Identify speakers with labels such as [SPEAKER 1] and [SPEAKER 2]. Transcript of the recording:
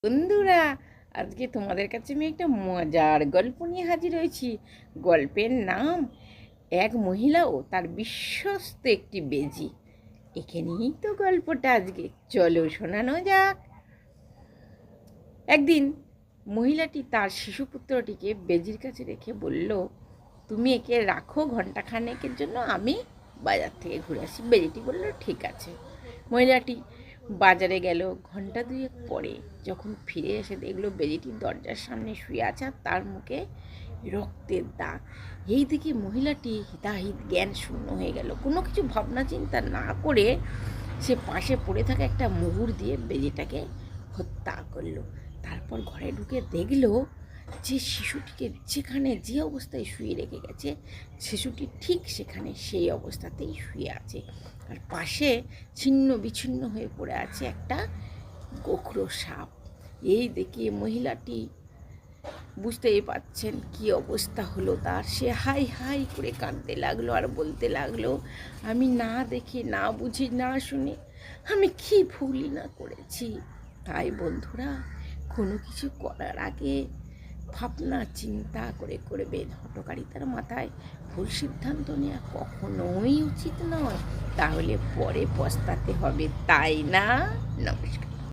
[SPEAKER 1] বন্ধুরা, আজকে তোমাদের কাছে আমি একটা মজার গল্প নিয়ে হাজির হয়েছি। গল্পের নাম এক মহিলা ও তার বিশ্বস্ত একটি বেজি। এখানেই তো গল্পটা আজকে, চলো শোনানো যাক। একদিন মহিলাটি তার শিশুপুত্রটিকে বেজির কাছে রেখে বলল, তুমি একে রাখো ঘণ্টাখানেকের জন্য, আমি বাজার থেকে ঘুরে আসি। বেজিটি বলল, ঠিক আছে। মহিলাটি বাজারে গেল। ঘন্টা দুয়েক পরে যখন ফিরে এসে দেখলো বেজিটি দরজার সামনে শুয়ে আছে আর তার মুখে রক্তের দাগ। এই দিকে মহিলাটি হিতাহিত জ্ঞান শূন্য হয়ে গেল। কোনো কিছু ভাবনা চিন্তা না করে সে পাশে পড়ে থাকা একটা মুগুর দিয়ে বেজিটাকে হত্যা করলো। তারপর ঘরে ঢুকে দেখলো যে শিশুটিকে যেখানে যে অবস্থায় শুয়ে রেখে গেছে, শিশুটি ঠিক সেখানে সেই অবস্থাতেই শুয়ে আছে। আর পাশে ছিন্ন বিচ্ছিন্ন হয়ে পড়ে আছে একটা গোখরো সাপ। এই দেখে মহিলাটি বুঝতেই পারছেন কি অবস্থা হলো তার। সে হাই হাই করে কাঁদতে লাগলো আর বলতে লাগলো, আমি না দেখে না বুঝে না শুনে আমি কি ভুলই না করেছি। তাই বন্ধুরা, কোনো কিছু করার আগে ভাবনা চিন্তা করে করবেন। হঠকারিতার মাথায় ভুল সিদ্ধান্ত নেওয়া কখনোই উচিত নয়, তাহলে পরে পস্তাতে হবে, তাই না? নমস্কার।